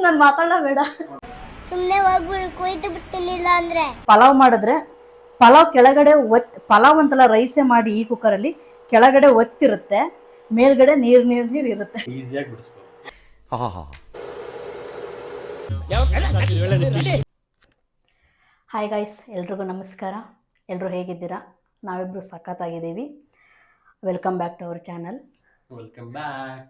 ನಾನು ಮಾತಾಡಬೇಡ. ಸುಮ್ಮನೆ ಹೋಗ್ಬಿಡು, ಕೊಯ್ದು ಬಿಡ್ತೀನಿಲ್ಲ ಅಂದ್ರೆ. ಪಲಾವ್ ಮಾಡಿದ್ರೆ ಪಲಾವ್ ಕೆಳಗಡೆ ಪಲಾವ್ ಅಂತಲ್ಲ ರೈಸೇ ಮಾಡಿ ಈ ಕುಕ್ಕರಲ್ಲಿ ಕೆಳಗಡೆ ಒತ್ತಿರುತ್ತೆ, ಮೇಲ್ಗಡೆ ನೀರ್ ಇರುತ್ತೆ. ಈಸಿಯಾಗಿ ಬಿಡಿಸ್ಬೋದು. ಹಾಯ್ ಗೈಸ್, ಎಲ್ರಿಗೂ ನಮಸ್ಕಾರ. ಎಲ್ಲರೂ ಹೇಗಿದ್ದೀರಾ? ನಾವಿಬ್ಬರು ಸಖತ್ತಾಗಿದ್ದೀವಿ. Welcome back to our channel. Welcome back.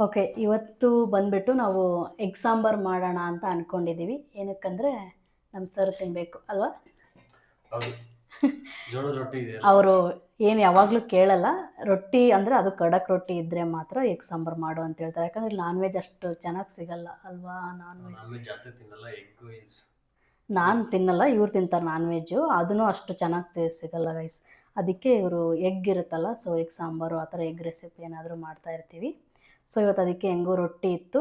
Okay, ಇವತ್ತು ಬಂದ್ಬಿಟ್ಟು ನಾವು ಎಗ್ ಸಾಂಬಾರ್ ಮಾಡೋಣ ಅಂತ ಅಂದ್ಕೊಂಡಿದ್ದೀವಿ. ಏನಕ್ಕಂದರೆ ನಮ್ಮ ಸರ್ ತಿನ್ನಬೇಕು ಅಲ್ವಾ? ಜೋಳದ ರೊಟ್ಟಿ ಇದೆ. ಅವರು ಏನು ಯಾವಾಗಲೂ ಕೇಳಲ್ಲ, ರೊಟ್ಟಿ ಅಂದರೆ ಅದು ಖಡಕ್ ರೊಟ್ಟಿ ಇದ್ದರೆ ಮಾತ್ರ ಎಗ್ ಸಾಂಬಾರು ಮಾಡು ಅಂತ ಹೇಳ್ತಾರೆ. ಯಾಕಂದರೆ ನಾನ್ ವೆಜ್ ಅಷ್ಟು ಚೆನ್ನಾಗಿ ಸಿಗಲ್ಲ ಅಲ್ವಾ? ನಾನ್ ವೆಜ್ ಜಾಸ್ತಿ ತಿನ್ನಲ್ಲ. ನಾನು ತಿನ್ನಲ್ಲ, ಇವ್ರು ತಿಂತಾರೆ ನಾನ್ ವೆಜ್ಜು. ಅದನ್ನು ಅಷ್ಟು ಚೆನ್ನಾಗಿ ಸಿಗಲ್ಲ ಗೈಸ್. ಅದಕ್ಕೆ ಇವರು ಎಗ್ ಇರುತ್ತಲ್ಲ, ಸೊ ಎಗ್ ಸಾಂಬಾರು ಆ ಥರ ಎಗ್ ರೆಸಿಪಿ ಏನಾದರೂ ಮಾಡ್ತಾ ಇರ್ತೀವಿ. ಸೊ ಇವತ್ತು ಅದಕ್ಕೆ ಹೆಂಗೋ ರೊಟ್ಟಿ ಇತ್ತು,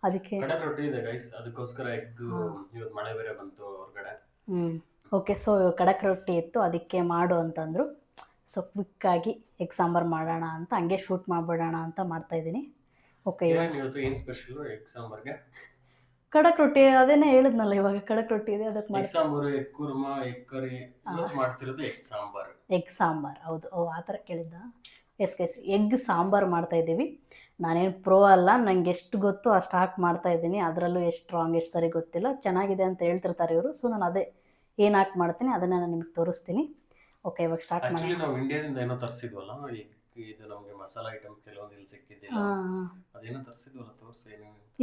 ಅದಕ್ಕೆ ರೊಟ್ಟಿ ಇದೆ ಗೈಸ್, ಅದಕ್ಕೋಸ್ಕರ ಎಗ್. ಇವತ್ತು ಮಳೆ ಬೇರೆ ಬಂತು ಹೊರಗಡೆ. ಓಕೆ, ಸೊ ಕಡಕ್ ರೊಟ್ಟಿ ಇತ್ತು, ಅದಕ್ಕೆ ಮಾಡು ಅಂತಂದರು. ಸೊ ಕ್ವಿಕ್ಕಾಗಿ ಎಗ್ ಸಾಂಬಾರು ಮಾಡೋಣ ಅಂತ ಹಂಗೆ ಶೂಟ್ ಮಾಡಿಬಿಡೋಣ ಅಂತ ಮಾಡ್ತಾಯಿದ್ದೀನಿ. ಓಕೆ, ಇವತ್ತು ಏನು ಸ್ಪೆಷಲ್ ಎಗ್ ಸಾಂಬಾರ್ಗೆ? ಕಡಕ್ ರೊಟ್ಟಿ, ಅದೇನೇ ಹೇಳಿದ್ನಲ್ಲ ಇವಾಗ, ಕಡಕ್ ರೊಟ್ಟಿ ಇದೆ, ಅದಕ್ಕೆ egg sambar, egg kurma, egg curry ಮಾಡ್ತಿರೋದು ಎಗ್ ಸಾಂಬಾರು. ಎಗ್ ಸಾಂಬಾರು, ಹೌದು. ಆ ಥರ ಕೇಳಿದ್ದ. ಎಸ್ ಎಗ್ ಸಾಂಬಾರು ಮಾಡ್ತಾಯಿದ್ದೀವಿ. ನಾನೇನು ಪ್ರೋ ಅಲ್ಲ, ನಂಗೆ ಎಷ್ಟು ಗೊತ್ತು ಅಷ್ಟು ಹಾಕಿ ಮಾಡ್ತಾಯಿದ್ದೀನಿ. ಅದರಲ್ಲೂ ಎಷ್ಟು ರಾಂಗ್ ಎಷ್ಟು ಸರಿ ಗೊತ್ತಿಲ್ಲ. ಚೆನ್ನಾಗಿದೆ ಅಂತ ಹೇಳ್ತಿರ್ತಾರೆ ಇವರು. ಸೊ ನಾನು ಅದೇ ಏನು ಹಾಕಿ ಮಾಡ್ತೀನಿ ಅದನ್ನು ನಾನು ನಿಮಗೆ ತೋರಿಸ್ತೀನಿ. ಓಕೆ, ಇವಾಗ ಸ್ಟಾರ್ಟ್ ಮಾಡಿ. ನಾವು ಇಂಡಿಯಾದಿಂದ ಏನೋ ತರಿಸಿದ್ವಲ್ಲ, ಇದು ನಮಗೆ ಮಸಾಲಾ ಐಟಮ್ ಕೆಲವೊಂದು ಇಲ್ಲಿ ಸಿಕ್ಕಿದ್ದಿಲ್ಲ, ಅದೇನೋ ತರಿಸಿದ್ವಲ್ಲ, ತೋರಿಸಿ.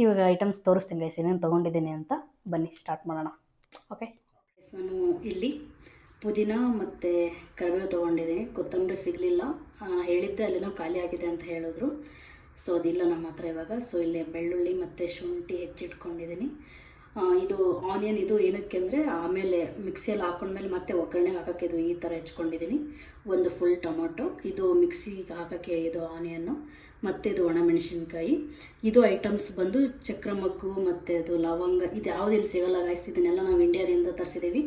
ಇವಾಗ ಐಟಮ್ಸ್ ತೋರಿಸ್ತೀನಿ ಗೈಸ್, ಏನೇನು ತೊಗೊಂಡಿದ್ದೀನಿ ಅಂತ. ಬನ್ನಿ ಸ್ಟಾರ್ಟ್ ಮಾಡೋಣ. ಓಕೆ, ನಾನು ಇಲ್ಲಿ ಪುದೀನ ಮತ್ತು ಕರಿಬೇವು ತೊಗೊಂಡಿದ್ದೀನಿ. ಕೊತ್ತಂಬರಿ ಸಿಗಲಿಲ್ಲ, ಹೇಳಿದ್ದೆ ಅಲ್ಲೇನೋ ಖಾಲಿ ಆಗಿದೆ ಅಂತ ಹೇಳಿದ್ರು. ಸೊ ಅದಿಲ್ಲ ನಮ್ಮ ಹತ್ರ ಇವಾಗ. ಸೊ ಇಲ್ಲಿ ಬೆಳ್ಳುಳ್ಳಿ ಮತ್ತು ಶುಂಠಿ ಹೆಚ್ಚಿಟ್ಕೊಂಡಿದ್ದೀನಿ. ಇದು ಆನಿಯನ್, ಇದು ಏನಕ್ಕೆ ಅಂದರೆ ಆಮೇಲೆ ಮಿಕ್ಸಿಯಲ್ಲಿ ಹಾಕೊಂಡ್ಮೇಲೆ ಮತ್ತೆ ಒಗ್ಗರಣೆಗೆ ಹಾಕೋಕ್ಕೆ ಇದು ಈ ಥರ ಹೆಚ್ಕೊಂಡಿದ್ದೀನಿ. ಒಂದು ಫುಲ್ ಟೊಮೊಟೊ, ಇದು ಮಿಕ್ಸಿಗೆ ಹಾಕೋಕ್ಕೆ ಇದು ಆನಿಯನ್ನು, ಮತ್ತು ಇದು ಒಣಮೆಣಸಿನ್ಕಾಯಿ. ಇದು ಐಟಮ್ಸ್ ಬಂದು ಚಕ್ರ ಮಗ್ಗು ಮತ್ತು ಅದು ಲವಂಗ, ಇದು ಯಾವುದು ಇಲ್ಲಿ ಸಿಗೋಲ್ಲ ಗೈಸ್. ಇದನ್ನೆಲ್ಲ ನಾವು ಇಂಡಿಯಾದಿಂದ ತರಿಸಿದ್ದೀವಿ.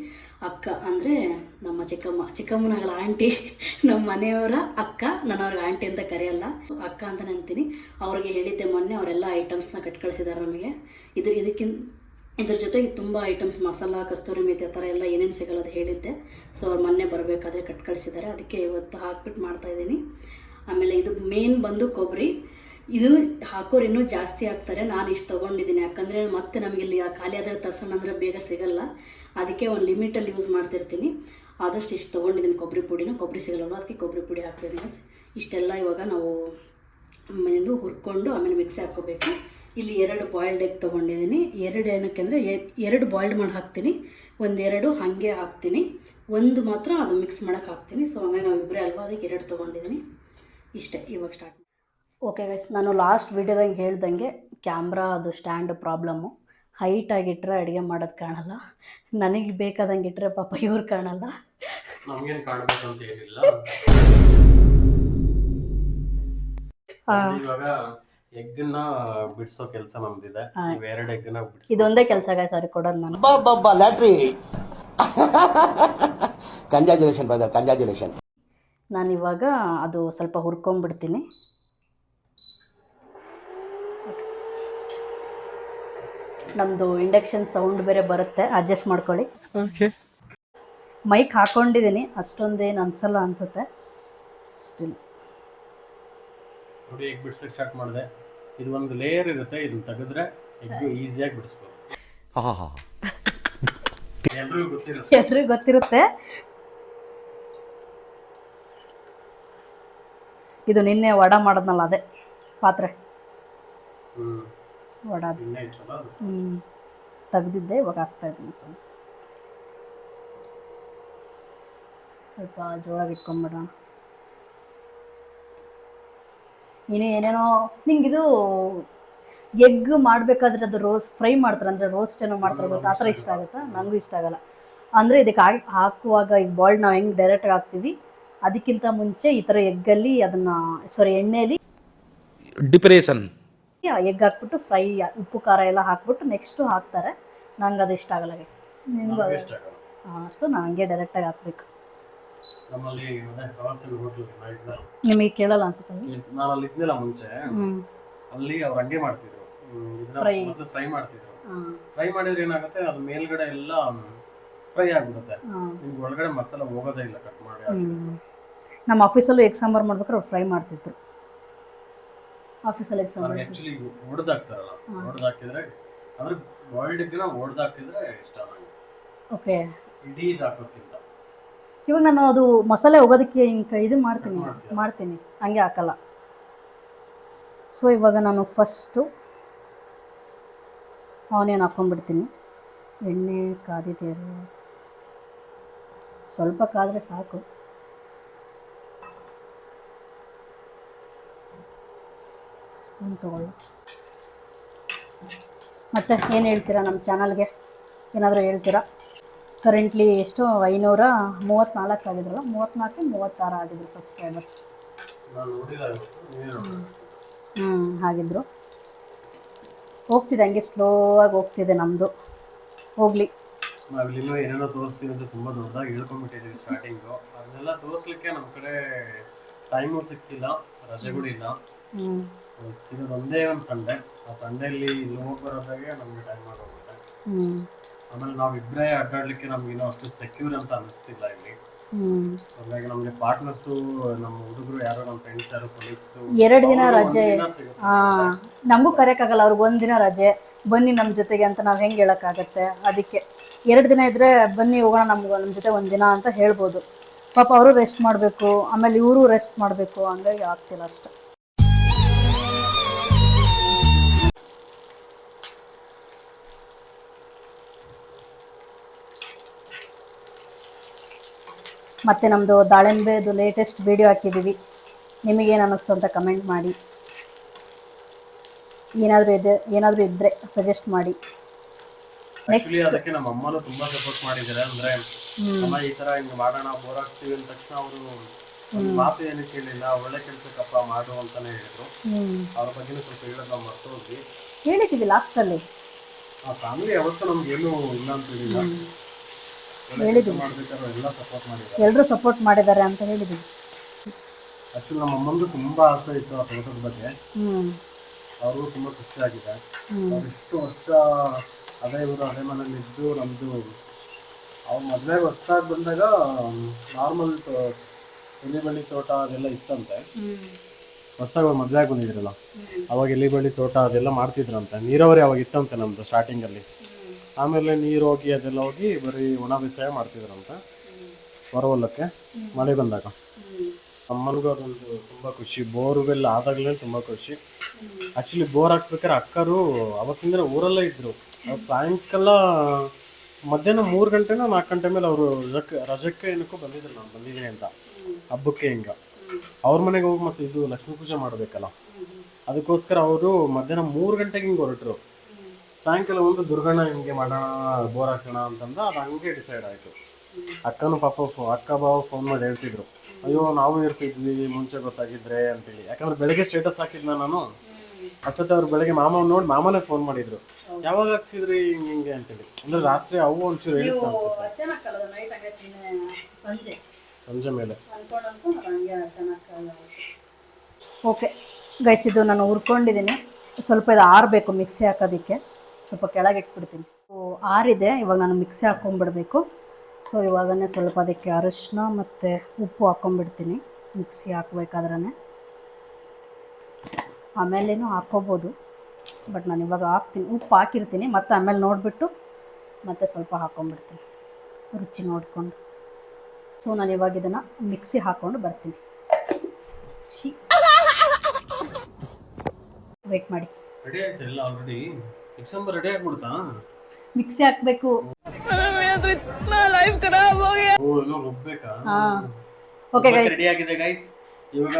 ಅಕ್ಕ ಅಂದರೆ ನಮ್ಮ ಚಿಕ್ಕಮ್ಮನಾಗಲ್ಲ, ಆಂಟಿ, ನಮ್ಮ ಮನೆಯವರ ಅಕ್ಕ. ನಾನು ಅವ್ರಿಗೆ ಆಂಟಿ ಅಂತ ಕರೆಯಲ್ಲ, ಅಕ್ಕ ಅಂತಲೇ ಅಂತೀನಿ. ಅವ್ರಿಗೆ ಹೇಳಿದ್ದೆ ಮೊನ್ನೆ, ಅವರೆಲ್ಲ ಐಟಮ್ಸ್ನ ಕಟ್ ಕಳಿಸಿದ್ದಾರೆ ನಮಗೆ. ಇದ್ರ ಜೊತೆಗೆ ತುಂಬ ಐಟಮ್ಸ್, ಮಸಾಲ, ಕಸ್ತೂರಿ ಮೇಥಿ ಆ ಥರ ಎಲ್ಲ ಏನೇನು ಸಿಗಲ್ಲ ಅದು ಹೇಳಿದ್ದೆ. ಸೊ ಅವ್ರು ಮೊನ್ನೆ ಬರಬೇಕಾದ್ರೆ ಕಟ್ ಕಳಿಸಿದ್ದಾರೆ, ಅದಕ್ಕೆ ಇವತ್ತು ಹಾಕ್ಬಿಟ್ಟು ಮಾಡ್ತಾಯಿದ್ದೀನಿ. ಆಮೇಲೆ ಇದು ಮೇನ್ ಬಂದು ಕೊಬ್ಬರಿ. ಇದು ಹಾಕೋರು ಇನ್ನೂ ಜಾಸ್ತಿ ಹಾಕ್ತಾರೆ, ನಾನು ಇಷ್ಟು ತೊಗೊಂಡಿದ್ದೀನಿ. ಯಾಕಂದರೆ ಮತ್ತೆ ನಮಗೆ ಇಲ್ಲಿ ಖಾಲಿ ಆದರೆ ತರ್ಸೋಣ ಅಂದರೆ ಬೇಗ ಸಿಗಲ್ಲ, ಅದಕ್ಕೆ ಒಂದು ಲಿಮಿಟಲ್ಲಿ ಯೂಸ್ ಮಾಡ್ತಿರ್ತೀನಿ. ಆದಷ್ಟು ಇಷ್ಟು ತೊಗೊಂಡಿದ್ದೀನಿ ಕೊಬ್ಬರಿ ಪುಡಿನ. ಕೊಬ್ಬರಿ ಸಿಗಲ್ಲ, ಅದಕ್ಕೆ ಕೊಬ್ಬರಿ ಪುಡಿ ಹಾಕ್ತಿದ್ದೀನಿ. ಇಷ್ಟೆಲ್ಲ ಇವಾಗ ನಾವು ಹುರ್ಕೊಂಡು ಆಮೇಲೆ ಮಿಕ್ಸಿ ಹಾಕ್ಕೋಬೇಕು. ಇಲ್ಲಿ 2 ಬಾಯ್ಲ್ಡ್ ಎಗ್ ತೊಗೊಂಡಿದ್ದೀನಿ. 2 ಏನಕ್ಕೆ ಅಂದರೆ 2 ಬಾಯ್ಲ್ಡ್ ಮಾಡಿ ಹಾಕ್ತೀನಿ, 1-2 ಹಾಗೆ ಹಾಕ್ತೀನಿ, 1 ಮಾತ್ರ ಅದು ಮಿಕ್ಸ್ ಮಾಡೋಕ್ಕೆ ಹಾಕ್ತೀನಿ. ಸೊ ಹಂಗಾಗಿ ನಾವು ಇಬ್ಬರೇ ಅಲ್ವಾ, ಅದಕ್ಕೆ 2 ತೊಗೊಂಡಿದ್ದೀನಿ. ಇಷ್ಟೇ, ಇವಾಗ ಸ್ಟಾರ್ಟ್. ಓಕೆ ಗೈಸ್, ನಾನು ಲಾಸ್ಟ್ ವೀಡಿಯೋದಂಗೆ ಹೇಳ್ದಂಗೆ ಕ್ಯಾಮ್ರಾ ಅದು ಸ್ಟ್ಯಾಂಡ್ ಪ್ರಾಬ್ಲಮ್ಮು. ಹೈಟಾಗಿಟ್ಟರೆ ಅಡುಗೆ ಮಾಡೋದು ಕಾಣಲ್ಲ, ನನಗೆ ಬೇಕಾದಂಗೆ ಇಟ್ಟರೆ ಪಾಪ ಇವ್ರು ಕಾಣಲ್ಲ. ನಮಗೇನು ಕಾಣಬೇಕು ಅಂತ ಏನಿಲ್ಲ. ಇವಾಗ ಎಗ್ನ ಬಿಡಿಸೋ ಕೆಲಸ ನಮ್ದಿದೆ. 2 ಎಗ್ನ ಬಿಡಿಸಿ, ಇದೊಂದೇ ಕೆಲಸ ಗೈಸ್ ಅವ್ರಿಗೆ ಕೊಡೋದು ನಾನು. ಲ್ಯಾಟ್ರಿ. Congratulation brother, congratulation. ನಾನಿವಾಗ ಅದು ಸ್ವಲ್ಪ ಹುರ್ಕೊಂಡ್ಬಿಡ್ತೀನಿ. ನಮ್ಮದು ಇಂಡಕ್ಷನ್ ಸೌಂಡ್ ಬೇರೆ ಬರುತ್ತೆ, ಅಡ್ಜಸ್ಟ್ ಮಾಡ್ಕೊಳ್ಳಿ. ಓಕೆ, ಮೈಕ್ ಹಾಕ್ಕೊಂಡಿದ್ದೀನಿ, ಅಷ್ಟೊಂದೇನು ಅನಿಸಲ್ಲ ಅನಿಸುತ್ತೆ. ಸ್ಟಿಲ್ ನೋಡಿ, ಎಗ್ ಬಿಡ್ಸೋಕೆ ಸ್ಟಾರ್ಟ್ ಮಾಡಿದೆ. ಇದು ಒಂದು ಲೇಯರ್ ಇರುತ್ತೆ, ಇದನ್ನ ತೆಗೆದ್ರೆ ಎಗ್ ಈಸಿಯಾಗಿ ಬಿಡಿಸ್ಬೋದು. ಎಲ್ರಿಗೂ ಗೊತ್ತಿರುತ್ತೆ. ಇದು ನಿನ್ನೆ ವಡ ಮಾಡೋದ್ನಲ್ಲ, ಅದೇ ಪಾತ್ರೆ ವಡ ತೆಗ್ದಿದ್ದೆ, ಇವಾಗ ಹಾಕ್ತಾಯಿದ್ದೀನಿ. ಸ್ವಲ್ಪ ಜೋರಾಗಿ ಇಟ್ಕೊಂಡ್ಬಿಡೋಣ. ಏನೇನೋ ನಿಂಗಿದು ಎಗ್ ಮಾಡಬೇಕಾದ್ರೆ ಅದು ಫ್ರೈ ಮಾಡ್ತಾರೆ, ಅಂದರೆ ರೋಸ್ಟ್ ಏನೋ ಮಾಡ್ತಾರೆ ಗೊತ್ತಾ, ಆ ಥರ ಇಷ್ಟ ಆಗುತ್ತಾ? ನನಗೂ ಇಷ್ಟ ಆಗಲ್ಲ. ಅಂದರೆ ಇದಕ್ಕೆ ಹಾಕುವಾಗ ಈಗ ಬಾಯ್ಲ್ಡ್ ನಾವು ಹೆಂಗೆ ಡೈರೆಕ್ಟಾಗಿ ಹಾಕ್ತೀವಿ, ಅದಕ್ಕಿಂತ ಮುಂಚೆ ಈ ಥರ ಎಗ್ಗಲ್ಲಿ ಅದನ್ನು ಎಣ್ಣೆಯಲ್ಲಿ ಡಿಪ್ರೆಷನ್ ಎಗ್ ಹಾಕ್ಬಿಟ್ಟು ಫ್ರೈ, ಉಪ್ಪು ಖಾರ ಎಲ್ಲ ಹಾಕ್ಬಿಟ್ಟು ನೆಕ್ಸ್ಟು ಹಾಕ್ತಾರೆ. ನಂಗೆ ಅದು ಇಷ್ಟ ಆಗಲ್ಲ ಗೈಸ್, ನಿಮಗೂ? ಹಾಂ, ಸೊ ನಾನು ಹಂಗೆ ಡೈರೆಕ್ಟಾಗಿ ಹಾಕಬೇಕು. ನಮ್ಮಲ್ಲಿ ಪ್ರವಾಸಿ ಹೋಟ್ಲು ನಿಮಗೆ ಕೇಳಲ್ಲ ಅನ್ಸುತ್ತಲ್ಲ. ನಾನು ಅಲ್ಲಿ ಇದ್ದಿಲ್ಲ ಮುಂಚೆ. ಹ್ಞೂ ಅಲ್ಲಿ ಅವ್ರು ಹಂಗೆ ಮಾಡ್ತಿದ್ರು. Fry. ಮೊದಲು ಫ್ರೈ ಮಾಡ್ತಿದ್ರು. ಹಾಂ ಫ್ರೈ ಮಾಡಿದ್ರೆ ಏನಾಗುತ್ತೆ, ಅದು ಮೇಲ್ಗಡೆ ಎಲ್ಲ ಫ್ರೈ ಆಗ್ಬಿಡುತ್ತೆ. ಹಾಂ. ನಿಮ್ಗೆ ಒಳಗಡೆ ಮಸಾಲ ಹೋಗೋದೇ ಇಲ್ಲ ಕಟ್ ಮಾಡಿ. ನಮ್ಮ ಆಫೀಸಲ್ಲೂ ಎಗ್ ಸಾಂಬಾರು ಮಾಡ್ಬೇಕಾದ್ರೆ ಅವ್ರು ಫ್ರೈ ಮಾಡ್ತಿದ್ರು. ಆಫೀಸಲ್ಲಿ ಎಗ್ ಸಾಂಬಾರು ಆಕ್ಚುಲಿ ಹೊಡೆದಾಕ್ತಾರಲ್ಲ, ಹೊಡೆದಾಕಿದ್ರೆ ಅಂದ್ರೆ ಬಾಯ್ಲ್ಡ್ ಎಗ್ನ ಹೊಡೆದಾಕಿದ್ರೆ ಇಷ್ಟ ನಂಗೆ, ಓಕೆ. ಇಡೀ ಹಾಕೋಕ್ಕಿಂತ. ಇವಾಗ ನಾನು ಅದು ಮಸಾಲೆ ಹೋಗೋದಕ್ಕೆ ಹಿಂಗೆ ಇದು ಮಾಡ್ತೀನಿ ಮಾಡ್ತೀರಾ? ಮಾಡ್ತೀನಿ ಹಂಗೆ ಹಾಕಲ್ಲ. ಸೊ ಇವಾಗ ನಾನು ಫಸ್ಟು ಆನಿಯನ್ ಹಾಕ್ಕೊಂಡ್ಬಿಡ್ತೀನಿ. ಎಣ್ಣೆ ಕಾದಿದೆಯಲ್ಲ, ಸ್ವಲ್ಪ ಕಾದರೆ ಸಾಕು. ಸ್ಪೂನ್ ತೊಗೊಳ್ಳಿ. ಮತ್ತು ಏನು ಹೇಳ್ತೀರಾ ನಮ್ಮ ಚಾನಲ್ಗೆ? ಏನಾದರೂ ಹೇಳ್ತೀರಾ? ಕರೆಂಟ್ಲಿ ಎಷ್ಟು 534 ಆಗಿದ್ರಲ್ಲ, 34 36 ಆಗಿದ್ರು ಸಬ್ಸ್ಕ್ರೈಬರ್ಸ್. ನಾನು ನೋಡಿಲ್ಲ ಇವತ್ತು, ನೀವೇ ನೋಡಿ. ಹಾಗಿದ್ರು. ಹೋಗ್ತಿದೆ ಹಂಗೆ ಸ್ಲೋ ಆಗಿ ಹೋಗ್ತಿದೆ ನಮ್ಮದು. ಹೋಗಲಿ. ನಾವಿಲ್ಲಿ ಇನ್ನೂ ಏನೇನೋ ತೋರಿಸ್ತೀವಿ ಅಂತ ತುಂಬ ದೊಡ್ಡದಾಗಿ ಹೇಳ್ಕೊಂಡ್ಬಿಟ್ಟಿದ್ದೀವಿ ಸ್ಟಾರ್ಟಿಂಗು. ಅದನ್ನೆಲ್ಲ ತೋರಿಸ್ಲಿಕ್ಕೆ ನಮ್ಮ ಕಡೆ ಟೈಮು ಸಿಕ್ಕಿಲ್ಲ, ರಜೆಗಳು ಇಲ್ಲ. ಸಿಗೋದು ಒಂದೇ ಒಂದು ಸಂಡೇ. ಆ ಸಂಡೇಲಿ ಇಲ್ಲಿ ಹೋಗಿ ಬರೋದಾಗೆ ನಮಗೆ ಟೈಮ್ ಆಗೋಗುತ್ತೆ. ಆಮೇಲೆ ನಾವಿಬ್ಬರೇ ಅಡ್ಡಾಡಲಿಕ್ಕೆ ನಮ್ಗೆ ಇನ್ನೂ ಅಷ್ಟು ಸೆಕ್ಯೂರ್ ಅಂತ ಅನ್ನಿಸ್ತಿಲ್ಲ ಇಲ್ಲಿ. ಹಾಗಾಗಿ ನಮಗೆ ಪಾರ್ಟ್ನರ್ಸು, ನಮ್ಮ ಹುಡುಗರು ಯಾರೋ, ನಮ್ಮ ಫ್ರೆಂಡ್ಸ್ ಯಾರು, ಕೊಲೀಗ್ಸು 2 ದಿನ ರಜೆ. ನಮಗೂ ಕರೆಯೋಕ್ಕಾಗಲ್ಲ. ಅವ್ರಿಗೆ 1 ದಿನ ರಜೆ, ಬನ್ನಿ ನಮ್ಮ ಜೊತೆಗೆ ಅಂತ ನಾವು ಹೆಂಗೆ ಹೇಳೋಕ್ಕಾಗತ್ತೆ? ಅದಕ್ಕೆ 2 ದಿನ ಇದ್ದರೆ ಬನ್ನಿ ಹೋಗೋಣ ನಮ್ಮ ಜೊತೆ 1 ದಿನ ಅಂತ ಹೇಳ್ಬೋದು. ಪಾಪ ಅವರು ರೆಸ್ಟ್ ಮಾಡಬೇಕು, ಆಮೇಲೆ ಇವರು ರೆಸ್ಟ್ ಮಾಡಬೇಕು, ಹಂಗಾಗಿ ಆಗ್ತಿಲ್ಲ ಅಷ್ಟೆ. ಮತ್ತು ನಮ್ಮದು ದಾಳಿಂಬೆದು ಲೇಟೆಸ್ಟ್ ವೀಡಿಯೋ ಹಾಕಿದ್ದೀವಿ. ನಿಮಗೇನು ಅನ್ನಿಸ್ತು ಅಂತ ಕಮೆಂಟ್ ಮಾಡಿ. ಏನಾದರೂ ಇದ್ದರೆ ಸಜೆಸ್ಟ್ ಮಾಡಿ. ನೆಕ್ಸ್ಟ್ ಅದಕ್ಕೆ ನಮ್ಮ ಅಮ್ಮನೂ ತುಂಬಾ ಸಪೋರ್ಟ್ ಮಾಡಿದ್ದಾರೆ. ಅಂದ್ರೆ ಅಮ್ಮ ಈ ತರ ಹಿಂಗ್ ಮಾಡೋಣ, ಬೋರ್ ಆಗ್ತೀವಿ ಅಂದ ತಕ್ಷಣ ಅವರು ಮಾತು ಏನು ಕೇಳಿಲ್ಲ, ಒಳ್ಳೆ ಕೆಲ್ಸಕ್ಕಪ್ಪ ಮಾಡು ಅಂತಾನೆ ಹೇಳಿದ್ರು. ಅವ್ರ ಬಗ್ಗೆನೂ ಸ್ವಲ್ಪ ಹೇಳೋದು ನಾವು ಮರ್ತೋದ್ವಿ. ಹೇಳಿದ್ದೀವಿ ಲಾಸ್ಟಲ್ಲಿ. ಆ ಫ್ಯಾಮಿಲಿ ಯಾವತ್ತೂ ನಮ್ಗೆ ಏನು ಇಲ್ಲ ಅಂತ ಹೇಳಿಲ್ಲ. ಹೇಳಿದ್ವಿ, ಮಾಡ್ಬೇಕಾದ್ರೆ ಎಲ್ಲ ಸಪೋರ್ಟ್ ಮಾಡಿದ್ದಾರೆ, ಎಲ್ಲರೂ ಸಪೋರ್ಟ್ ಮಾಡಿದ್ದಾರೆ ಅಂತ ಹೇಳಿದ್ದೀವಿ. ಆಕ್ಚುಲಿ ನಮ್ಮ ಅಮ್ಮಂದು ತುಂಬಾ ಆಸೆ ಇತ್ತು ಆ ತೋಟದ ಬಗ್ಗೆ. ಅವ್ರಿಗೂ ತುಂಬಾ ಖುಷಿ ಆಗಿದೆ. ಅವ್ರು ಇಷ್ಟು ವರ್ಷ ಅದೇ ಊರು ಅದೇ ಮನೇಲಿ ಇದ್ದು, ನಮ್ದು ಅವ್ರ ಮದುವೆಗೆ ಹೊಸ್ದಾಗಿ ಬಂದಾಗ ನಾರ್ಮಲ್ ಎಲೆ ಬಳ್ಳಿ ತೋಟ ಅದೆಲ್ಲ ಇತ್ತಂತೆ. ಹೊಸ್ದಾಗಿ ಅವ್ರು ಮದುವೆಗೆ ಬಂದಿದ್ರಲ್ಲ, ಅವಾಗ ಎಲೆ ಬಳ್ಳಿ ತೋಟ ಅದೆಲ್ಲ ಮಾಡ್ತಿದ್ರಂತೆ. ನೀರಾವರಿ ಅವಾಗ ಇತ್ತಂತೆ ನಮ್ದು ಸ್ಟಾರ್ಟಿಂಗಲ್ಲಿ. ಆಮೇಲೆ ನೀರು ಹೋಗಿ ಅದೆಲ್ಲ ಹೋಗಿ ಬರೀ ಒಣ ಬೇಸಾಯ ಮಾಡ್ತಿದ್ರಂತೆ ಹೊರವಲ್ಲಕ್ಕೆ ಮಳೆ ಬಂದಾಗ. ಅಮ್ಮನಿಗೂ ಅದೊಂದು ತುಂಬ ಖುಷಿ. ಬೋರ್ವೆಲ್ ಆದಾಗಲೇ ತುಂಬ ಖುಷಿ. ಆ್ಯಕ್ಚುಲಿ ಬೋರ್ ಹಾಕ್ಸ್ಬೇಕಾದ್ರೆ ಅಕ್ಕರು ಅವತ್ತಿಂದ ಊರಲ್ಲೇ ಇದ್ದರು. ಅವ್ರು ಸಾಯಂಕಾಲ ಮಧ್ಯಾಹ್ನ 3 ಗಂಟೆನ 4 ಗಂಟೆ ಮೇಲೆ ಅವರು ರಜಕ್ಕೆ ಏನಕ್ಕೂ ಬಂದಿದ್ರು, ನಾನು ಬಂದಿದ್ದೀನಿ ಅಂತ ಹಬ್ಬಕ್ಕೆ. ಹಿಂಗೆ ಅವ್ರ ಮನೆಗೆ ಹೋಗಿ ಮತ್ತೆ ಇದು ಲಕ್ಷ್ಮೀ ಪೂಜೆ ಮಾಡಬೇಕಲ್ಲ, ಅದಕ್ಕೋಸ್ಕರ ಅವರು ಮಧ್ಯಾಹ್ನ 3 ಗಂಟೆಗೆ ಹಿಂಗೆ ಹೊರಟರು. ಸಾಯಂಕಾಲ ಒಂದು ದುರ್ಗಣ್ಣ ಹಿಂಗೆ ಮಾಡೋಣ, ಬೋರ್ ಹಾಕೋಣ ಅಂತಂದ. ಅದು ಹಂಗೆ ಡಿಸೈಡ್ ಆಯಿತು. ಅಕ್ಕನೂ ಪಾಪ ಅಕ್ಕ ಬಾವ ಫೋನ್ ಮಾಡಿ ಹೇಳ್ತಿದ್ರು, ಅಯ್ಯೋ ನಾವು ಇರ್ತಿದ್ವಿ ಮುಂಚೆ ಗೊತ್ತಾಗಿದ್ರೆ ಅಂತೇಳಿ. ಯಾಕಂದ್ರೆ ಬೆಳಗ್ಗೆ ಸ್ಟೇಟಸ್ ಹಾಕಿದ್ನ ನಾನು. ಅಷ್ಟೊತ್ತೆ ಅವ್ರು ಬೆಳಗ್ಗೆ ಮಾಮ ನೋಡಿ ಮಾಮನೇ ಫೋನ್ ಮಾಡಿದ್ರು, ಯಾವಾಗ ಹಾಕ್ಸಿದ್ರಿ ಹಿಂಗೆ ಅಂತೇಳಿ. ಅಂದ್ರೆ ರಾತ್ರಿ ಅವು ಒಂಚೂರು ಹೇಳಿತ್ತು ಅನ್ಸುತ್ತೆ, ಸಂಜೆ ಮೇಲೆ. ಓಕೆ ಗೈಸ್, ಇದು ನಾನು ಹುರ್ಕೊಂಡಿದ್ದೀನಿ. ಸ್ವಲ್ಪ ಇದು ಆರಬೇಕು ಮಿಕ್ಸಿ ಹಾಕೋದಕ್ಕೆ. ಸ್ವಲ್ಪ ಕೆಳಗೆ ಇಟ್ಬಿಡ್ತೀನಿ. ಆರಿದೆ, ಇವಾಗ ನಾನು ಮಿಕ್ಸಿ ಹಾಕ್ಕೊಂಡ್ಬಿಡ್ಬೇಕು. ಸೊ ಇವಾಗನೇ ಸ್ವಲ್ಪ ಅದಕ್ಕೆ ಅರಿಶಿನ ಮತ್ತು ಉಪ್ಪು ಹಾಕ್ಕೊಂಡ್ಬಿಡ್ತೀನಿ ಮಿಕ್ಸಿ ಹಾಕ್ಬೇಕಾದ್ರೇ. ಆಮೇಲೇನೂ ಹಾಕ್ಕೋಬೋದು, ಬಟ್ ನಾನು ಇವಾಗ ಹಾಕ್ತೀನಿ. ಉಪ್ಪು ಹಾಕಿರ್ತೀನಿ, ಮತ್ತು ಆಮೇಲೆ ನೋಡಿಬಿಟ್ಟು ಮತ್ತೆ ಸ್ವಲ್ಪ ಹಾಕ್ಕೊಂಡ್ಬಿಡ್ತೀನಿ ರುಚಿ ನೋಡಿಕೊಂಡು. ಸೊ ನಾನು ಇವಾಗ ಇದನ್ನು ಮಿಕ್ಸಿ ಹಾಕ್ಕೊಂಡು ಬರ್ತೀನಿ. ವೆಯ್ಟ್ ಮಾಡಿ. ರೆಡಿ ಆಯ್ತು ಎಲ್ಲ ಆಲ್ರೆಡಿ. ಎಕ್ಸಾಂಬರ್ ರೆಡಿ ಆಗ್ಬಿಡ್ತಾ? ಮಿಕ್ಸಿ ಹಾಕಬೇಕು. ರುಬ್ಬೇಕಾ? ಓಕೆ ಗೈಸ್, ರೆಡಿ ಆಗಿದೆ ಗೈಸ್. ಇವಾಗ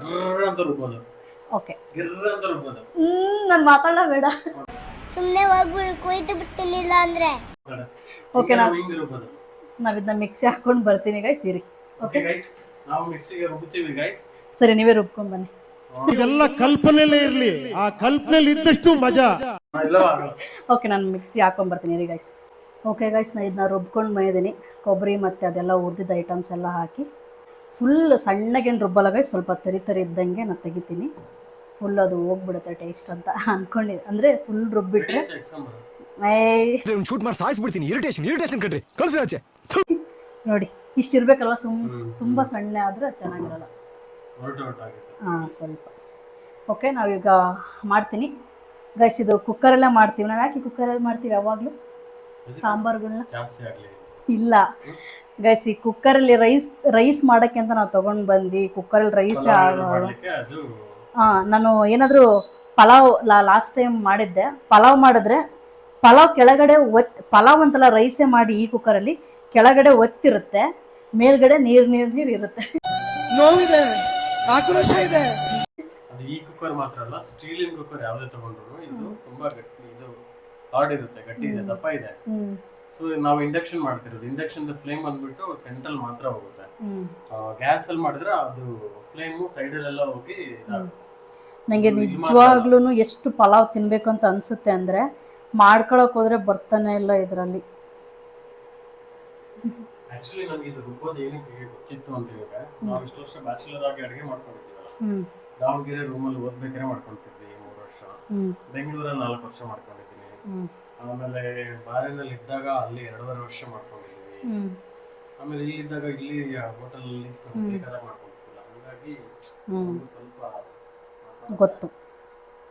ಡ್ರರ್ ಅಂತ ರುಬ್ಬೋದು. ಓಕೆ, ಗಿರ್ರ್ ಅಂತ ರುಬ್ಬೋದು. ನಾನು ಮಾತಾಡಲ್ಲ ಬೇಡ, ಸುಮ್ಮನೆ ಹೋಗ್ಬಿಡು, ಕೊಯ್ದು ಬಿಡ್ತೀನಿಲ್ಲ ಅಂದ್ರೆ. ಓಕೆ, ಹಿಂಗೆ ರುಬ್ಬೋದು. ನಾವು ಇದನ್ನ ಮಿಕ್ಸಿ ಹಾಕೊಂಡು ಬರ್ತೀನಿ ಗೈಸ್, ಇರಿ. ಓಕೆ ಗೈಸ್, ನಾವು ಮಿಕ್ಸಿಗೆ ರುಬ್ತೀವಿ ಗೈಸ್. ಸರಿ, ನೀವೇ ರುಬ್ಕೊಂಡು ಬನ್ನಿ. ಇದೆಲ್ಲ ಕಲ್ಪನೆಯಲ್ಲೇ ಇರ್ಲಿ, ಆ ಕಲ್ಪನೆಯಲ್ಲಿ ಇದ್ದಷ್ಟು ಮಜಾ. ಓಕೆ, ನಾನು ಮಿಕ್ಸಿ ಹಾಕೊಂಡು ಬರ್ತೀನಿ ರೀ ಗೈಸ್. ಓಕೆ ಗೈಸ್, ನಾನು ಇದನ್ನ ರುಬ್ಕೊಂಡು ಬಂದಿದ್ದೀನಿ. ಕೊಬ್ಬರಿ ಮತ್ತು ಅದೆಲ್ಲ ಹುರಿದಿದ್ದ ಐಟಮ್ಸ್ ಎಲ್ಲ ಹಾಕಿ ಫುಲ್ ಸಣ್ಣಗೇನು ರುಬ್ಬಲ್ಲ ಗೈಸ್, ಸ್ವಲ್ಪ ತರಿ ತರಿ ಇದ್ದಂಗೆ ನಾನು ತೆಗಿತೀನಿ. ಫುಲ್ ಅದು ಹೋಗ್ಬಿಡುತ್ತೆ ಟೇಸ್ಟ್ ಅಂತ ಅಂದ್ಕೊಂಡಿದ್ದೆ. ಅಂದರೆ ಫುಲ್ ರುಬ್ಬಿಟ್ರೆ ಏಯ್ ಶೂಟ್ ಮಾಡಿ ಸಾಯಿಸ್ಬಿಡ್ತೀನಿ. ಇರಿಟೇಷನ್ ಕಣ್ರಿ, ಕಳ್ಸಿ ಆಚೆ. ನೋಡಿ ಇಷ್ಟಿರ್ಬೇಕಲ್ವ, ತುಂಬ ಸಣ್ಣ ಆದರೆ ಚೆನ್ನಾಗಿರಲ್ಲ. ಹಾಂ ಸ್ವಲ್ಪ ಓಕೆ. ನಾವೀಗ ಮಾಡ್ತೀನಿ ಗೈಸ್. ಇದು ಕುಕ್ಕರಲ್ಲೇ ಮಾಡ್ತೀವಿ ನಾವು. ಯಾಕೆ ಕುಕ್ಕರಲ್ಲಿ ಮಾಡ್ತೀವಿ ಯಾವಾಗಲೂ ಸಾಂಬಾರುಗಳನ್ನ? ಇಲ್ಲ ಗೈಸ್, ಈ ಕುಕ್ಕರಲ್ಲಿ ರೈಸ್ ಮಾಡೋಕ್ಕೆ ಅಂತ ನಾವು ತೊಗೊಂಡು ಬಂದ್ವಿ. ಕುಕ್ಕರಲ್ಲಿ ರೈಸೇ ಆಗೋಲ್ಲ. ಹಾಂ, ನಾನು ಏನಾದರೂ ಪಲಾವ್ ಲಾಸ್ಟ್ ಟೈಮ್ ಮಾಡಿದ್ದೆ. ಪಲಾವ್ ಮಾಡಿದ್ರೆ ಪಲಾವ್ ಕೆಳಗಡೆ ಪಲಾವ್ ಅಂತಲ್ಲ, ರೈಸೇ ಮಾಡಿ ಈ ಕುಕ್ಕರಲ್ಲಿ ಕೆಳಗಡೆ ಒತ್ತಿರುತ್ತೆ, ಮೇಲ್ಗಡೆ ನೀರು ಇರುತ್ತೆ. ನೋವಿದೆ, ಆಕ್ರೋಶ ಇದೆ. ಅದು ಈ ಕುಕ್ಕರ್ ಮಾತ್ರ ಅಲ್ಲ, ಸ್ಟೀಲಿನ ಕುಕ್ಕರ್ ಯಾವುದೇ ತಗೊಂಡ್ರು ಇದು ತುಂಬಾ ಗಟ್ಟಿ, ಇದು ಹಾರ್ಡ್ ಇರುತ್ತೆ, ಗಟ್ಟಿ ಇದೆ, ದಪ್ಪ ಇದೆ. ಸೊ ನಾವು ಇಂಡಕ್ಷನ್ ಮಾಡ್ತಿರೋದು, ಇಂಡಕ್ಷನ್ ಫ್ಲೇಮ್ ಬಂದ್ಬಿಟ್ಟು ಸೆಂಟ್ರಲ್ ಮಾತ್ರ ಹೋಗುತ್ತೆ. ಗ್ಯಾಸ್ ಅಲ್ಲಿ ಮಾಡಿದ್ರೆ ಅದು ಫ್ಲೇಮ್ ಸೈಡಲ್ಲೆಲ್ಲ ಹೋಗಿ ನನಗೆ ನಿಜವಾಗ್ಲೂ ಎಷ್ಟು ಪಲಾವ್ ತಿನ್ಬೇಕು ಅಂತ ಅನ್ಸುತ್ತೆ ಅಂದರೆ, ಮಾಡ್ಕೊಳಕ್ ಹೋದ್ರೆ ಬರ್ತಾನೆ ಇಲ್ಲ ಇದರಲ್ಲಿ. ಆಕ್ಚುಲಿ ನನಗೆ ಇದು ರುಬ್ಬೋದು ಏನಕ್ಕೆ ಗೊತ್ತಿತ್ತು ಅಂತ ಹೇಳಿದ್ರೆ, ನಾವು ಇಷ್ಟು ವರ್ಷ ಬ್ಯಾಚುಲರ್ ಆಗಿ ಅಡುಗೆ ಮಾಡ್ಕೊಂಡಿದ್ದೀವಲ್ಲ, ದಾವಣಗೆರೆ ರೂಮಲ್ಲಿ ಓದ್ಬೇಕಾದ್ರೆ ಮಾಡ್ಕೊಂತಿದ್ವಿ 3 ವರ್ಷ, ಬೆಂಗಳೂರಲ್ಲಿ 4 ವರ್ಷ ಮಾಡ್ಕೊಂಡಿದ್ದೀನಿ, ಆಮೇಲೆ ಬಾರಿನಲ್ಲಿ ಇದ್ದಾಗ ಅಲ್ಲಿ 2.5 ವರ್ಷ ಮಾಡ್ಕೊಂಡಿದ್ದೀವಿ, ಆಮೇಲೆ ಇಲ್ಲಿದ್ದಾಗ ಇಲ್ಲಿ ಹೋಟೆಲಲ್ಲಿ ಬೇಕಾದಾಗ ಮಾಡ್ಕೊಂಡಿದ್ದಿಲ್ಲ. ಹಾಗಾಗಿ ಸ್ವಲ್ಪ ಗೊತ್ತು.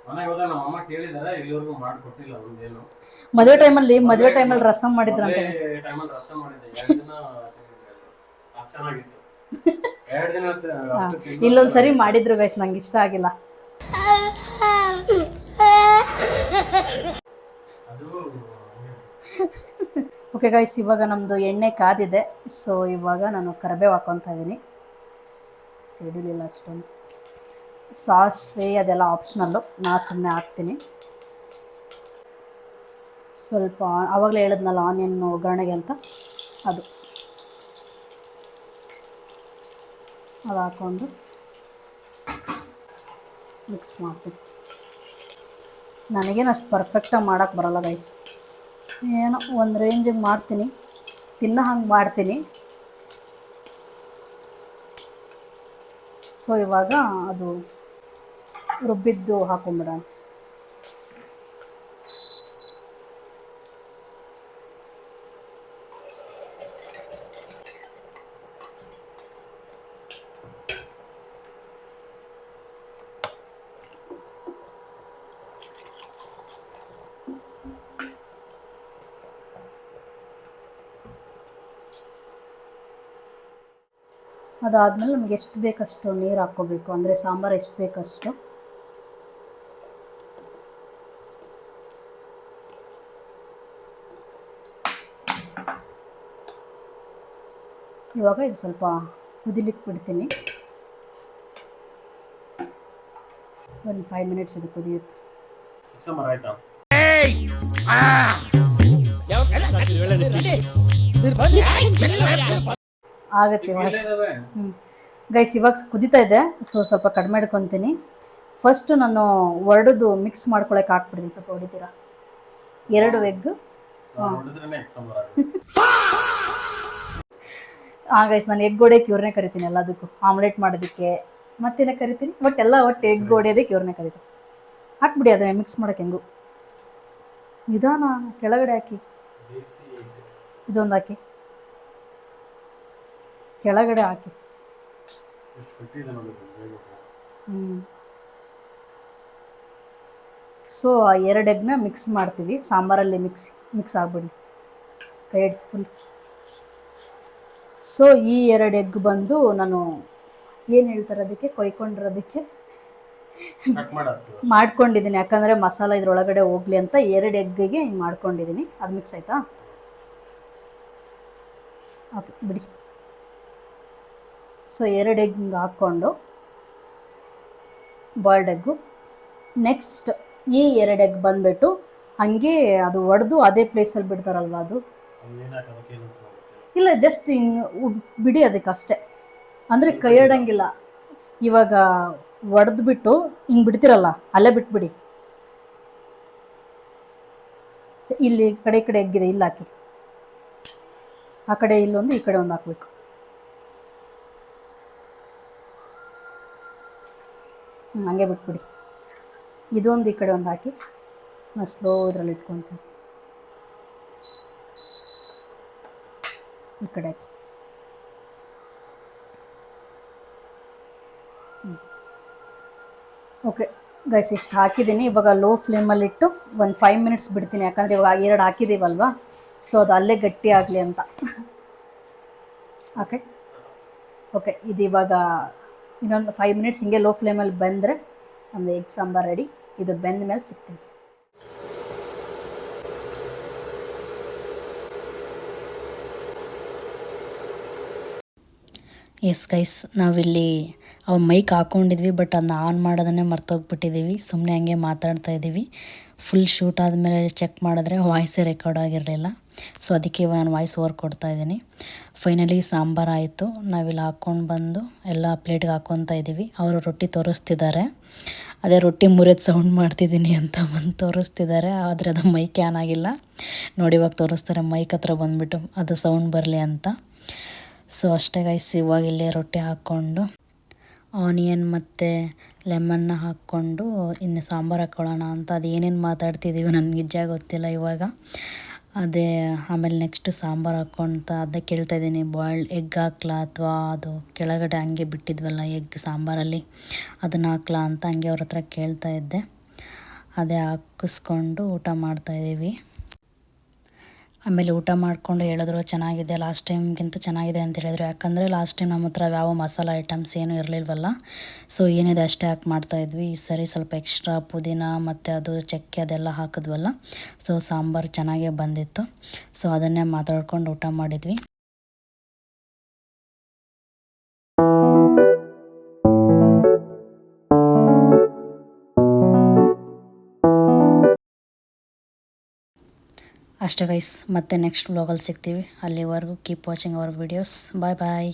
ಮನೆಗೆ ಹೋದಾಗ ನಮ್ಮ ಅಮ್ಮ ಕೇಳಿದಾರೆ, ಇಲ್ಲಿವರೆಗೂ ಮಾಡ್ಕೊಟ್ಟಿಲ್ಲ ಒಂದೇನು. ಮದುವೆ ಟೈಮಲ್ಲಿ ರಸಂ ಮಾಡಿದ್ರಂತೆ. ಟೈಮಲ್ಲಿ ರಸಂ ಮಾಡಿದ್ದೆ 2 ದಿನ ಅಷ್ಟು ಚೆನ್ನಾಗಿತ್ತು. 2 ದಿನ ಅಷ್ಟು ಇಲ್ಲೊಂದ್ಸರಿ ಮಾಡಿದ್ರು ಗೈಸ್, ನಂಗೆ ಇಷ್ಟ ಆಗಿಲ್ಲ ಅದು. ಓಕೆ ಗೈಸ್, ಇವಾಗ ನಮ್ಮದು ಎಣ್ಣೆ ಕಾದಿದೆ. ಸೊ ಇವಾಗ ನಾನು ಕರಿಬೇವು ಹಾಕ್ಕೊತಾ ಇದ್ದೀನಿ. ಸಿಡಿಲಿಲ್ಲ ಅಷ್ಟೊಂದು. ಸಾಸಿವೆ ಅದೆಲ್ಲ ಆಪ್ಷನಲ್ಲು, ನಾನು ಸುಮ್ಮನೆ ಹಾಕ್ತೀನಿ ಸ್ವಲ್ಪ. ಆವಾಗಲೇ ಹೇಳಿದ್ನಲ್ಲ ಆನಿಯನ್ ಒಗ್ಗರಣೆಗೆ ಅಂತ, ಅದು ಹಾಕ್ಕೊಂಡು ಮಿಕ್ಸ್ ಮಾಡ್ತೀನಿ. ನನಗೇನು ಅಷ್ಟು ಪರ್ಫೆಕ್ಟಾಗಿ ಮಾಡೋಕ್ಕೆ ಬರೋಲ್ಲ ಗೈಸ್, ಏನೋ ಒಂದು ರೇಂಜಿಗೆ ಮಾಡ್ತೀನಿ, ತಿನ್ನೋ ಹಂಗೆ ಮಾಡ್ತೀನಿ. ಸೊ ಇವಾಗ ಅದು ರುಬ್ಬಿದ್ದು ಹಾಕೊಂಬಿಡೋಣ. ಅದಾದಮೇಲೆ ನಮಗೆ ಎಷ್ಟು ಬೇಕಷ್ಟು ನೀರು ಹಾಕ್ಕೋಬೇಕು, ಅಂದರೆ ಸಾಂಬಾರು ಎಷ್ಟು ಬೇಕಷ್ಟು. ಇವಾಗ ಇದು ಸ್ವಲ್ಪ ಕುದಿಲಿಕ್ಕೆ ಬಿಡ್ತೀನಿ. ಒಂದು 5 ಮಿನಿಟ್ಸ್ ಇದು ಕುದಿಯುತ್ತೆ. ಆಗುತ್ತೆ ಇವಾಗ. ಗೈಸ್ ಇವಾಗ ಕುದೀತಾ ಇದೆ, ಸೊ ಸ್ವಲ್ಪ ಕಡಿಮೆ ಇಟ್ಕೊತೀನಿ. ಫಸ್ಟು ನಾನು ಒಡೆದು ಮಿಕ್ಸ್ ಮಾಡ್ಕೊಳಕ್ಕೆ ಹಾಕ್ಬಿಡ್ತೀನಿ. ಸ್ವಲ್ಪ ಹೊಡಿತೀರಾ? 2 ಎಗ್. ಹಾಂ ಗೈಸ್, ನಾನು ಎಗ್ ಹೊಡೆಯೋಕ್ಕೆ ಇವ್ರನ್ನೇ ಕರಿತೀನಿ ಎಲ್ಲದಕ್ಕೂ. ಆಮ್ಲೆಟ್ ಮಾಡೋದಕ್ಕೆ ಮತ್ತೇನೇ ಕರಿತೀನಿ, ಒಟ್ಟು ಎಗ್ ಹೊಡೆಯೋದಕ್ಕೆ ಇವ್ರನ್ನೇ ಕರಿತೀನಿ. ಹಾಕ್ಬಿಡಿ ಅದನ್ನೇ ಮಿಕ್ಸ್ ಮಾಡೋಕ್ಕೆ. ಹೆಂಗು ನಿಧಾನ, ಕೆಳಗಡೆ ಹಾಕಿ, ಇದೊಂದು ಹಾಕಿ, ಕೆಳಗಡೆ ಹಾಕಿ. ಸೊ ಆ 2 ಎಗ್ನ ಮಿಕ್ಸ್ ಮಾಡ್ತೀವಿ ಸಾಂಬಾರಲ್ಲಿ. ಮಿಕ್ಸ್ ಆಗ್ಬಿಡಿ, ಕೈ ಫುಲ್. ಸೊ ಈ 2 ಎಗ್ ಬಂದು ನಾನು ಏನು ಹೇಳ್ತಾರೆ ಅದಕ್ಕೆ, ಕೊಯ್ಕೊಂಡಿರೋದಕ್ಕೆ ಮಾಡ್ಕೊಂಡಿದ್ದೀನಿ. ಯಾಕಂದರೆ ಮಸಾಲ ಇದ್ರೊಳಗಡೆ ಹೋಗಲಿ ಅಂತ 2 ಎಗ್ಗಿಗೆ ಹಿಂಗೆ ಮಾಡ್ಕೊಂಡಿದ್ದೀನಿ. ಅದು ಮಿಕ್ಸ್ ಆಯಿತಾ? ಓಕೆ ಬಿಡಿ. ಸೊ 2 ಎಗ್ ಹಿಂಗೆ ಹಾಕ್ಕೊಂಡು, ಬಾಯ್ಲ್ಡ್ ಎಗ್ಗು. ನೆಕ್ಸ್ಟ್ ಈ 2 ಎಗ್ ಬಂದುಬಿಟ್ಟು ಹಾಗೆ ಅದು ಒಡೆದು ಅದೇ ಪ್ಲೇಸಲ್ಲಿ ಬಿಡ್ತಾರಲ್ವ, ಅದು ಇಲ್ಲ, ಜಸ್ಟ್ ಹಿಂಗೆ ಬಿಡಿ ಅದಕ್ಕೆ ಅಷ್ಟೇ. ಅಂದರೆ ಕೈ ಇಡಂಗಿಲ್ಲ. ಇವಾಗ ಒಡೆದ್ಬಿಟ್ಟು ಹಿಂಗೆ ಬಿಡ್ತಿರಲ್ಲ, ಅಲ್ಲೇ ಬಿಟ್ಬಿಡಿ. ಇಲ್ಲಿ ಕಡೆ ಎಗ್ಗಿದೆ, ಇಲ್ಲಿ ಹಾಕಿ. ಆ ಕಡೆ ಇಲ್ಲೊಂದು, ಈ ಕಡೆ ಒಂದು ಹಾಕಬೇಕು. ಹಂಗೆ ಬಿಟ್ಬಿಡಿ. ಇದೊಂದು ಈ ಕಡೆ ಒಂದು ಹಾಕಿ ನಾನು ಸ್ಲೋ ಇದರಲ್ಲಿ ಇಟ್ಕೊತೀನಿ. ಈ ಕಡೆ ಹಾಕಿ. ಓಕೆ ಗೈಸ್, ಇಷ್ಟು ಹಾಕಿದ್ದೀನಿ. ಇವಾಗ ಲೋ ಫ್ಲೇಮಲ್ಲಿಟ್ಟು ಒಂದು 5 ಮಿನಿಟ್ಸ್ ಬಿಡ್ತೀನಿ, ಯಾಕಂದರೆ ಇವಾಗ 2 ಹಾಕಿದ್ದೀವಲ್ವ, ಸೊ ಅದು ಅಲ್ಲೇ ಗಟ್ಟಿ ಆಗಲಿ ಅಂತ. ಓಕೆ ಇದು ಇವಾಗ ಇನ್ನೊಂದು 5 ಮಿನಿಟ್ಸ್ ಹಿಂಗೆ ಲೋ ಫ್ಲೇಮಲ್ಲಿ ಬಂದರೆ ನಮ್ಮದು ಎಗ್ ಸಾಂಬಾರು ರೆಡಿ. ಇದು ಬೆಂದ ಮೇಲೆ ಸಿಗ್ತೀನಿ. ಎಸ್ ಗೈಸ್, ನಾವಿಲ್ಲಿ ಮೈಕ್ ಹಾಕ್ಕೊಂಡಿದ್ವಿ, ಬಟ್ ಅದನ್ನ ಆನ್ ಮಾಡೋದನ್ನೇ ಮರ್ತೋಗ್ಬಿಟ್ಟಿದ್ದೀವಿ. ಸುಮ್ಮನೆ ಹಂಗೆ ಮಾತಾಡ್ತಾ ಇದ್ದೀವಿ. ಫುಲ್ ಶೂಟ್ ಆದಮೇಲೆ ಚೆಕ್ ಮಾಡಿದ್ರೆ ವಾಯ್ಸೇ ರೆಕಾರ್ಡ್ ಆಗಿರಲಿಲ್ಲ. ಸೊ ಅದಕ್ಕೆ ಇವಾಗ ನಾನು ವಾಯ್ಸ್ ಓವರ್ ಕೊಡ್ತಾ ಇದ್ದೀನಿ. ಫೈನಲಿ ಸಾಂಬಾರು ಆಯಿತು. ನಾವಿಲ್ಲಿ ಹಾಕ್ಕೊಂಡು ಬಂದು ಎಲ್ಲ ಪ್ಲೇಟ್ಗೆ ಹಾಕ್ಕೊತಾ ಇದ್ದೀವಿ. ಅವರು ರೊಟ್ಟಿ ತೋರಿಸ್ತಿದ್ದಾರೆ. ಅದೇ ರೊಟ್ಟಿ ಮುರಿಯೋದು ಸೌಂಡ್ ಮಾಡ್ತಿದ್ದೀನಿ ಅಂತ ಬಂದು ತೋರಿಸ್ತಿದ್ದಾರೆ. ಆದರೆ ಅದು ಮೈಕ್ ಆನ್ ಆಗಿಲ್ಲ. ನೋಡಿ ಇವಾಗ ತೋರಿಸ್ತಾರೆ, ಮೈಕ್ ಹತ್ರ ಬಂದುಬಿಟ್ಟು ಅದು ಸೌಂಡ್ ಬರಲಿ ಅಂತ. ಸೊ ಅಷ್ಟೇ ಗೈಸ್, ಇವಾಗ ಇಲ್ಲೇ ರೊಟ್ಟಿ ಹಾಕ್ಕೊಂಡು ಆನಿಯನ್ ಮತ್ತು ಲೆಮನ್ನ ಹಾಕ್ಕೊಂಡು ಇನ್ನು ಸಾಂಬಾರು ಹಾಕ್ಕೊಳ್ಳೋಣ ಅಂತ. ಅದು ಏನೇನು ಮಾತಾಡ್ತಿದ್ದೀವಿ ನನಗೆ ನಿಜ ಗೊತ್ತಿಲ್ಲ ಇವಾಗ. ಅದೇ ಆಮೇಲೆ ನೆಕ್ಸ್ಟ್ ಸಾಂಬಾರು ಹಾಕ್ಕೊಂತ ಅದೇ ಕೇಳ್ತಾಯಿದ್ದೀನಿ, ಬಾಯ್ಲ್ಡ್ ಎಗ್ ಹಾಕ್ಲಾ ಅಥವಾ ಅದು ಕೆಳಗಡೆ ಹಂಗೆ ಬಿಟ್ಟಿದ್ವಲ್ಲ ಎಗ್ ಸಾಂಬಾರಲ್ಲಿ ಅದನ್ನು ಹಾಕ್ಲಾ ಅಂತ ಹಂಗೆ ಅವ್ರ ಹತ್ರ ಕೇಳ್ತಾ ಇದ್ದೆ. ಅದೇ ಹಾಕಿಸ್ಕೊಂಡು ಊಟ ಮಾಡ್ತಾಯಿದ್ದೀವಿ. ಆಮೇಲೆ ಊಟ ಮಾಡಿಕೊಂಡು ಹೇಳಿದ್ರು ಚೆನ್ನಾಗಿದೆ, ಲಾಸ್ಟ್ ಟೈಮ್ಗಿಂತ ಚೆನ್ನಾಗಿದೆ ಅಂತ ಹೇಳಿದ್ರು. ಯಾಕಂದರೆ ಲಾಸ್ಟ್ ಟೈಮ್ ನಮ್ಮ ಹತ್ರ ಯಾವ ಮಸಾಲೆ ಐಟಮ್ಸ್ ಏನೂ ಇರಲಿಲ್ವಲ್ಲ, ಸೊ ಏನಿದೆ ಅಷ್ಟೇ ಹಾಕಿ ಮಾಡ್ತಾಯಿದ್ವಿ. ಈ ಸರಿ ಸ್ವಲ್ಪ ಎಕ್ಸ್ಟ್ರಾ ಪುದೀನ ಮತ್ತು ಅದು ಚಕ್ಕೆ ಅದೆಲ್ಲ ಹಾಕಿದ್ವಲ್ಲ, ಸೊ ಸಾಂಬಾರು ಚೆನ್ನಾಗೇ ಬಂದಿತ್ತು. ಸೊ ಅದನ್ನೇ ಮಾತಾಡ್ಕೊಂಡು ಊಟ ಮಾಡಿದ್ವಿ. ಅಷ್ಟೇ ಗೈಸ್, ಮತ್ತೆ ನೆಕ್ಸ್ಟ್ ವ್ಲಾಗಲ್ಲಿ ಸಿಗ್ತೀವಿ. ಅಲ್ಲಿವರೆಗೂ keep watching our videos. Bye bye.